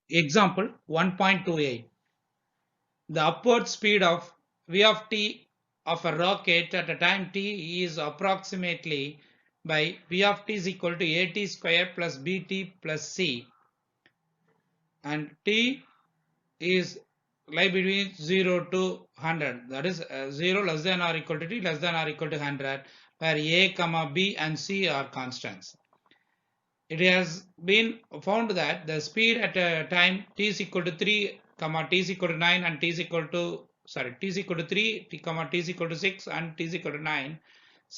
Example 1.28. The upward speed of v of t of a rocket at a time t is approximately by v of t is equal to at square plus bt plus c, and t is lie between 0 to 100, that is 0 less than or equal to t less than or equal to 100, where a comma b and c are constants. It has been found that the speed at a time t is equal to 3 comma t is equal to 9 and t is equal to t is equal to 3 t comma t is equal to 6 and t is equal to 9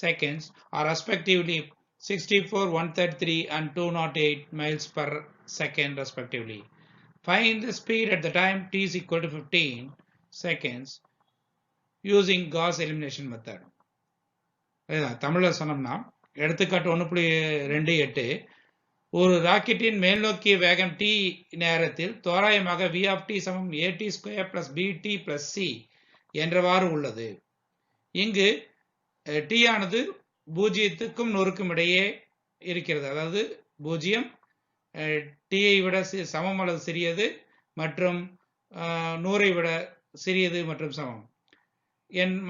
seconds are respectively 64, 133 and 208 miles per second respectively. Find the speed at the time t is equal to 15 seconds using Gauss elimination method. தமிழ்ல சொன்னோம்னா எடுத்துக்காட்டு 1.28 ஒரு ராக்கெட்டின் மேல்நோக்கிய வேகம் t நேரத்தில் தோராயமாக v of t சமம் at square plus bt plus c என்றவாறு உள்ளது. இங்கு t ஆனது 0க்கும் 100க்கும் இடையே இருக்கிறது. அதாவது 0 t ஐ விட சமம் அல்லது சிறியது மற்றும் 100ஐ விட சிறியது மற்றும் சமம்.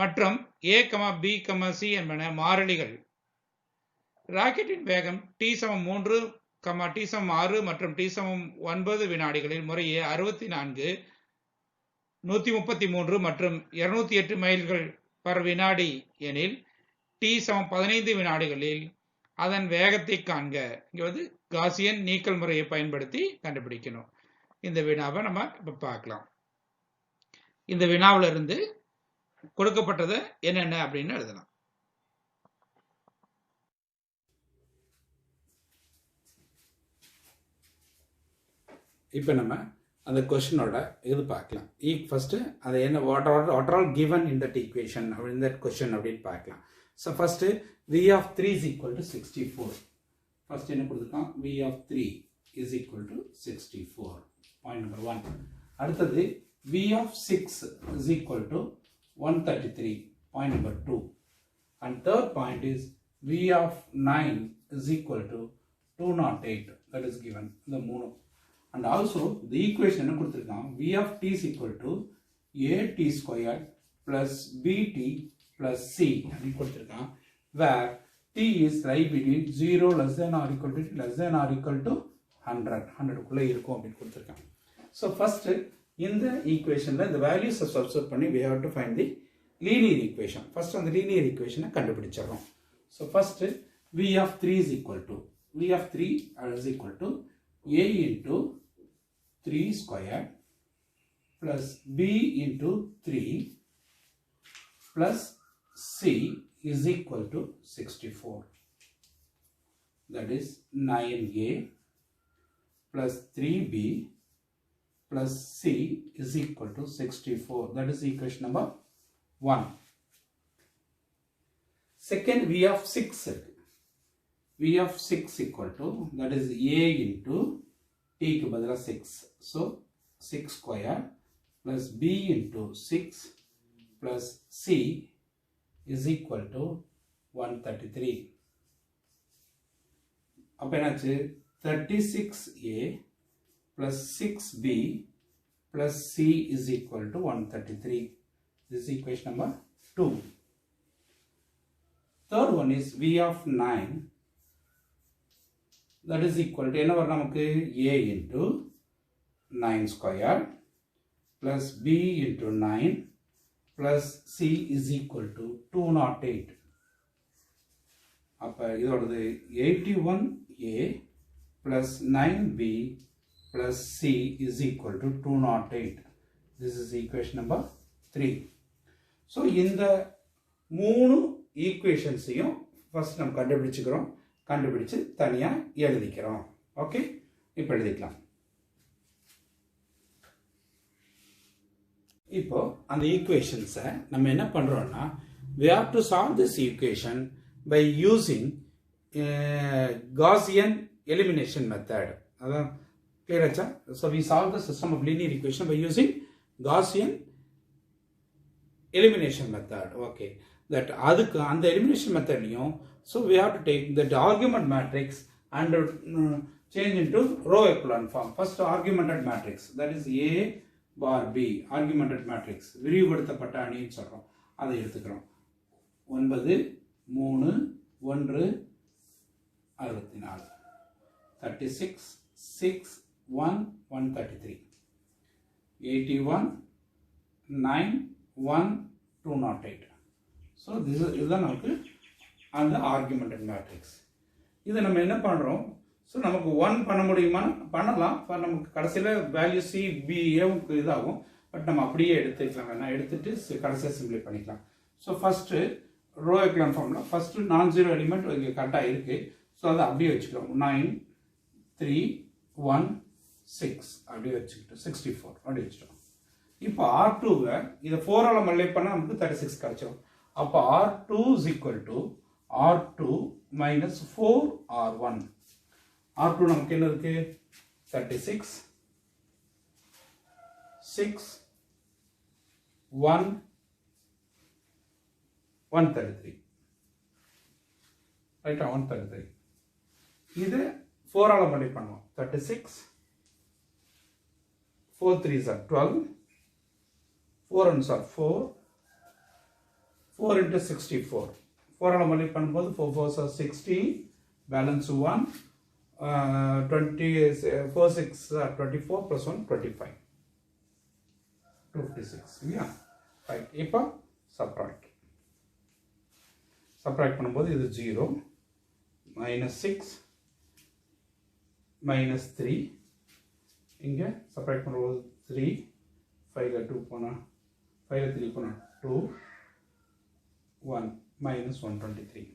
மற்றும் a, b, c என்பன மாறிலிகள். ராக்கெட்டின் வேகம் t சமம் 3 t சமம் 6 மற்றும் t சமம் 9 வினாடிகளில் முறையே 64, 133 மற்றும் 208 மைல்கள் பர் வினாடி எனில் t சமம் 15 வினாடிகளில் அதன் வேகத்தை காண்க. இங்க வந்து காசியன் நீக்கல் முறையை பயன்படுத்தி கண்டுபிடிக்கணும். இந்த வினாவை நம்ம இப்ப பார்க்கலாம். இந்த வினாவில இருந்து கொடுக்கப்பட்டது என்னென்ன அப்படின்னு எழுதலாம். இப்போ நம்ம அந்த கொஸ்டினோட இது பார்க்கலாம். ஃபர்ஸ்ட் அது என்ன what are given in that equation அப்படின்னு தட் கொஸ்டின் அப்படின்னு பார்க்கலாம். So first v of 3 is equal to 64. First என்ன கொடுத்துருக்கோம், v of 3 is equal to 64. Point number 1. அடுத்தது v of 6 is equal to 133. Point number 2. And third point is v of 9 is equal to 208. That is given. இந்த மூணு. And also the equation என்ன கொடுத்திருக்கான், v of t is equal to at squared plus bt plus c அப்படி கொடுத்திருக்கான், where t is lie between 0 less than or equal to less than or equal to 100 குள்ள இருக்கும் அப்படி கொடுத்திருக்கான். So first இந்த equationல the values substitute பண்ணி we have to find the linear equation. First அந்த linear equation கண்டுபிடிச்சிரோம். So first v of 3 is equal to a into 3 square plus b into 3 plus c is equal to 64. That is 9a plus 3b plus c is equal to 64. That is equation number 1. Second, v of 6. v of 6 equal to, that is a into t க்கு பதிலா 6. So 6 square plus b into 6 plus c is equal to 133. அப்ப என்னாச்சு, 36a plus 6b plus c is equal to 133. This is equation number 2. Third one is v of 9. That is equal to என்ன வரும் நமக்கு, a into 9 square plus b into 9 plus c is equal to 208. அப்ப இதோடது 81a plus 9b plus c is equal to 208. This is equation number 3. So இந்த மூணு ஈக்குவேஷன்ஸையும் first நம்ம கண்டுபிடிச்சு தனியா எழுதிக்கிறோம். ஓகே, இப்போ எழுதிக்கலாம். இப்போ அந்த ஈக்குவேஷன்ஸை நம்ம என்ன பண்றோம்னா, we have to solve this equation by using Gaussian elimination method. அதான் clear ஆச்சா? So we solve the system of linear equation by using Gaussian elimination method. Okay, that அதுக்கு அந்த elimination methodலையும், so we have to take the argument matrix and change into row echelon form. First argumented matrix, that is A bar B, argumented matrix. விரிவுபடுத்தப்பட்ட அணின்னு சொல்றோம். அதை எடுத்துக்கிறோம். 9 3 1 64 36 6 1 133 81 9 1 208. So this is நமக்கு அந்த argumented matrix. இதை நம்ம என்ன பண்றோம்? ஸோ நமக்கு 1 பண்ண முடியுமா? பண்ணலாம். நமக்கு கடைசியில் வேல்யூ சி பி ஏவுக்கு இதாகும். பட் நம்ம அப்படியே எடுத்துக்கலாம். வேணா எடுத்துட்டு கடைசியாக சிம்பிளை பண்ணிக்கலாம். ஸோ ஃபர்ஸ்ட்டு ரோ எக்லான் ஃபார்மில் ஃபர்ஸ்ட்டு நான் ஜீரோ எலிமெண்ட் இங்கே கரெக்டாக இருக்குது. ஸோ அதை அப்படியே வச்சுக்கிறோம். 9 3 1 6 அப்படியே வச்சுக்கிட்டோம். 64 அப்படி வச்சுட்டோம். இப்போ R2வை இதை 4ஆல் மல்டிப்ளை பண்ணால் நமக்கு 36 கிடைச்சிடும். அப்போ R2 is equal to R2 minus 4R1. R2 நமக்கு என்ன இருக்கு? 36 6 1 133. ரைட்டா? 133. இது 4ஆல் மல்டிப்ளை பண்ணுவோம். 36 4 3s are 12 4 1s are 4 4 into 64. 4ஆல் multiply பண்ணும்போது 4 4s are 60, balance 1, 20 4 6 are 24 plus 1 25 256. Yeah, right. இப்போ subtract பண்ணும்போது இது 0 minus 6 minus 3 இங்க subtract பண்ணும்போது 3 5ல 2 போனா 5ல 3 போனா 2 1 minus 123.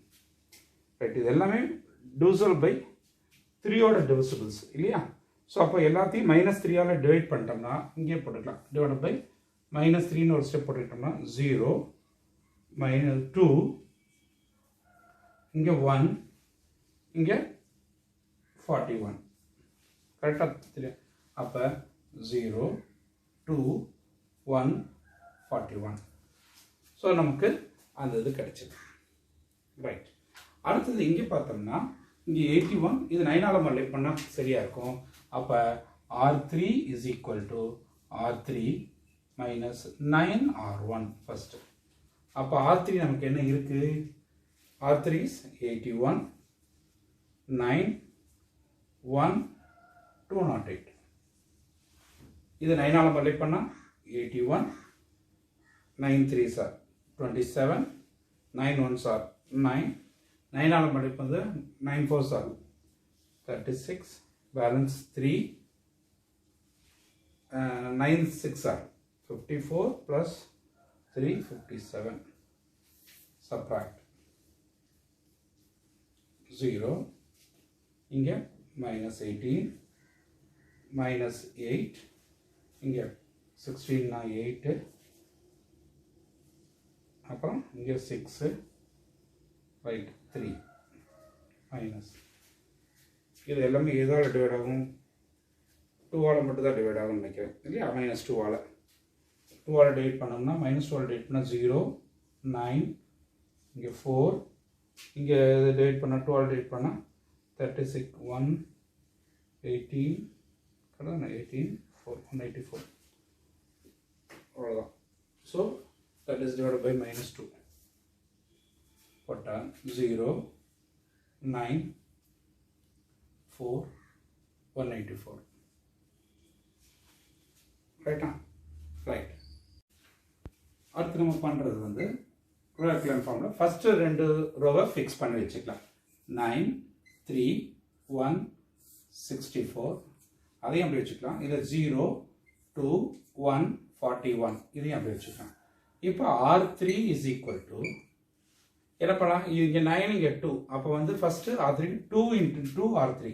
ரைட், இது எல்லாமே divisible by 3ஓட divisibles இல்லையா? ஸோ அப்போ எல்லாத்தையும் -3ஆல் டிவைட் பண்ணிட்டோம்னா இங்கே போட்டுக்கலாம். டிவைட் பை -3ன்னு ஒரு ஸ்டெப் போட்டுக்கிட்டோம்னா 0 -2 இங்கே 1 இங்கே 41. கரெக்டாக தெரியும்? அப்போ 0 2 1 41. ஸோ நமக்கு அந்த இது கிடைச்சது. ரைட், அடுத்தது இங்கே பார்த்தோம்னா இங்கே 81, இது 9ஆல் மல்டிப்ளை பண்ணால் சரியாக இருக்கும். அப்போ R3 is equal to R3 minus 9R1 first. அப்போ R3 நமக்கு என்ன இருக்குது? R3 is 81 9 1 208. இது 9ஆல் மல்டிப்ளை பண்ணால் 81 9 3s are 27 9 1s are 9 9ஆல் multiply பண்ணது 9 4s are 36, balance 3, 9 6 are 54 plus 3 57. Subtract 0 இங்கே minus 18 minus 8 இங்கே 16 na 8 அப்புறம் இங்கே 6 ரைட் 3 மைனஸ் இது எல்லாமே எதால் டிவைட் ஆகும்? 2ஆல் மட்டும் தான் டிவைட் ஆகும்னு நினைக்கிறேன் இல்லையா? -2ஆல் டிவைட் பண்ணோம்னா -2ஆல் டிவைட் பண்ணால் 0 9 இங்கே 4 இங்கே டிவைட் பண்ணால் 2ஆல் டிவைட் பண்ணால் 36 1 18 கடை 18 4 184 அவ்வளோதான். So that is divided by -2 போட்டால் 0 9 4 184. ரைட்டா? ரைட். அடுத்து நம்ம பண்ணுறது வந்து ரோ எக்லான் ஃபார்மில் ஃபஸ்ட்டு 2 ரோவை ஃபிக்ஸ் பண்ணி வச்சுக்கலாம். 9 3 1 64 அதையும் அப்படி வச்சுக்கலாம். இதில் 0 2 1 41 இதையும் அப்படி வச்சுக்கலாம். இப்போ R3 is equal to என்ன பண்ணலாம்? இங்கே 9 இங்கே 2, அப்போ வந்து first R3 2 into 2 R3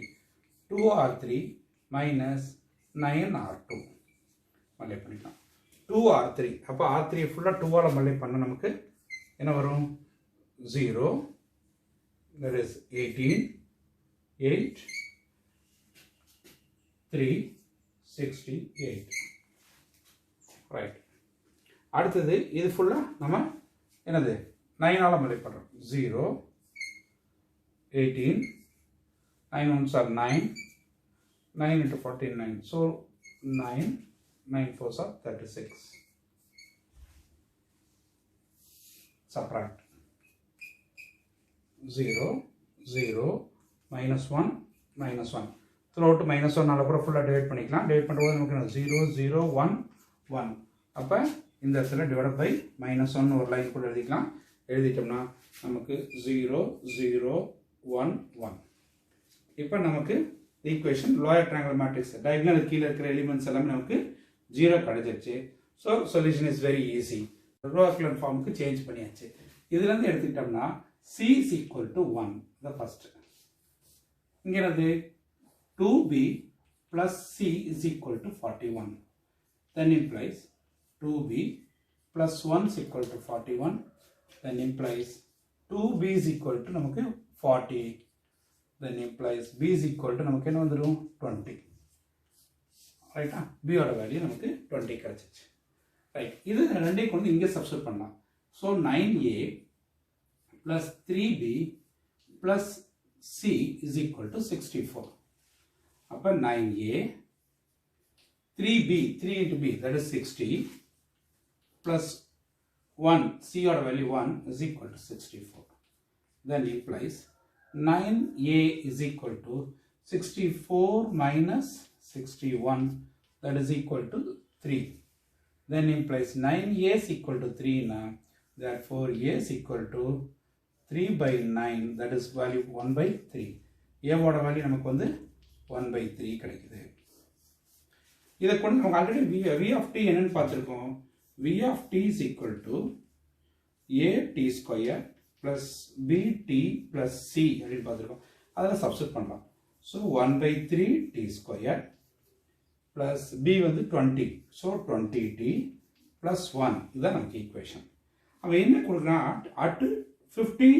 2 R3 minus 9 R2 multiply பண்ணிக்கலாம். 2 R3 அப்போ R3 ஃபுல்லாக 2ஆல் மல்டிப்ளை பண்ண நமக்கு என்ன வரும்? 0 that is 18 8 3 68. ரைட், அடுத்தது இது ஃபுல்லாக நம்ம என்னது 9ஆல் மல்டிப்ளை பண்ணுறோம். 0 18 9 1s are 9 9 into 49. So 9, 9 4s are 36. Subtract 0, 0, minus 1, minus 1. Throughout minus 1 நால கூட ஃபுல்லா டிவைட் பண்ணிக்கலாம். டிவைட் பண்ணும்போது நமக்கு 0, 0, 1, 1. அப்ப இந்த இடத்துல டிவைட் பை minus 1 ஒரு லைன் கூட எழுதிக்கலாம். எழுதிட்டோம்னா நமக்கு 0, 0, 1, 1. இப்போ நமக்கு equation lower triangle matrix diagonal கீழே இருக்கிற எலிமெண்ட்ஸ் எல்லாமே நமக்கு 0 கிடைச்சிருச்சு. So solution is very easy. Row echelon ஃபார்முக்கு சேஞ்ச் பண்ணியாச்சு. இதுலேருந்து எடுத்துக்கிட்டோம்னா C is equal to 1, the first. இங்கே என்னது 2B plus C is equal to 41. Then implies 2B plus 1 is equal to 41. Then implies 2B is equal to நமக்கு 40. Then implies B is equal to நமக்கு என்ன வந்துரும் 20. ரைட்டா? B ஓட value நமக்கு 20 கிடைச்சிச்சு. ரைட், இது ரெண்டையும் கொண்டு இங்கே சப்ஸ்டிட்யூட் பண்ணலாம். So 9A plus 3B plus C is equal to 64. அப்போ 9A 3B 3 into B that is 60 plus 1 C odd value 1 is equal to 64. Then implies 9A is equal to 64 minus 61 that is equal to 3. Then implies 9A is equal to 3 now. Therefore A is equal to 3 by 9 that is value 1 by 3. A ஓட value நமக்கு வந்து 1 by 3 கிடைக்குது. இதை கொண்டு நமக்கு already V of t என்னன்னு பார்த்துருக்கோம். V of t is equal to AT square plus BT plus C அப்படின்னு பார்த்துருக்கோம். அதில் சப்ஸ்டிட் பண்ணலாம். So 1 by 3 t square plus B வந்து 20. ஸோ 20t plus 1 இதுதான் நமக்கு ஈக்குவேஷன். அவன் என்ன கொடுக்குறான் அட் 15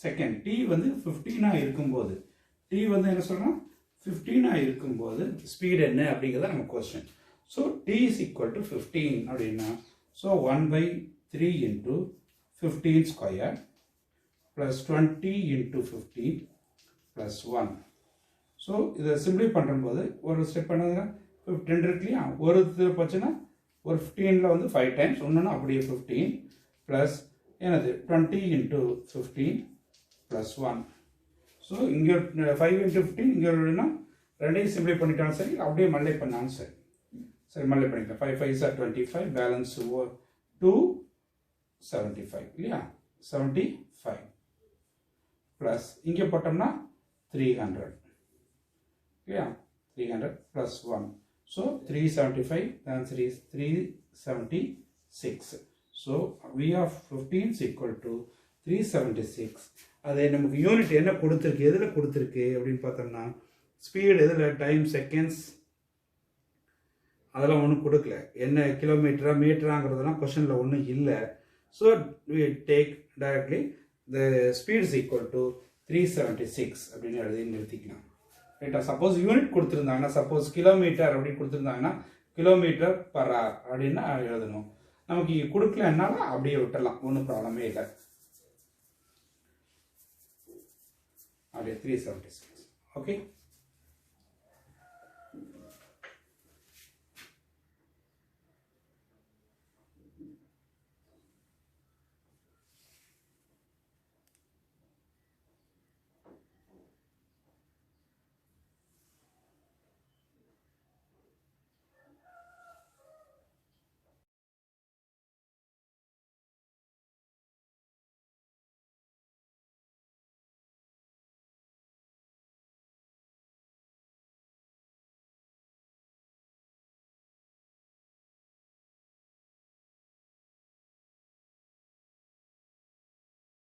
செகண்ட் t வந்து 15 இருக்கும்போது t வந்து என்ன சொல்றான் 15 இருக்கும்போது ஸ்பீட் என்ன அப்படிங்கிறத நம்ம question. So t is equal to 15 அப்படின்னா so 1 by 3 into 15 square plus 20 into 15 plus 1. So இதை சிம்பிளை பண்ணும்போது ஒரு ஸ்டெப் பண்ணுங்க 10 இருக்கு இல்லையா, ஒரு இது போச்சுன்னா ஒரு 15ல் வந்து 5 டைம்ஸ் ஒன்றுன்னா அப்படியே 15 ப்ளஸ் என்னது 20 into 15 plus 1. ஸோ இங்கே 5 into 15 இங்கே ஒருனா ரெண்டையும் சிம்பிளை பண்ணிட்டாலும் சரி அப்படியே மல்டிப்ளை பண்ணாலும் சரி. சரி மல்டிப்ளை பண்ணிக்கலாம். 5 5 is 25 பேலன்ஸ் 2 75 இல்லையா 75 ப்ளஸ் இங்கே போட்டோம்னா 300 இல்லையா 300 plus 1. So 375 the answer is 376. So V of 15 is equal to 376. அதை நமக்கு யூனிட் என்ன கொடுத்துருக்கு எதில் கொடுத்துருக்கு அப்படின்னு பார்த்தோம்னா ஸ்பீடு எதில் டைம் செகண்ட்ஸ் அதெல்லாம் ஒன்றும் கொடுக்கல. என்ன கிலோமீட்டரா மீட்டராங்கிறதுலாம் கொஷனில் ஒன்றும் இல்லை. So we take directly the speed is equal to 376 அப்படின்னு எழுதி நிறுத்திக்கலாம். ரைட்டா? சப்போஸ் யூனிட் கொடுத்துருந்தாங்கன்னா சப்போஸ் கிலோமீட்டர் அப்படின்னு கொடுத்துருந்தாங்கன்னா கிலோமீட்டர் பர் ஹவர் அப்படின்னு எழுதணும். நமக்கு கொடுக்கலன்னால அப்படியே விட்டுடலாம், ஒன்றும் ப்ராப்ளமே இல்லை. அப்படியே 376. ஓகே,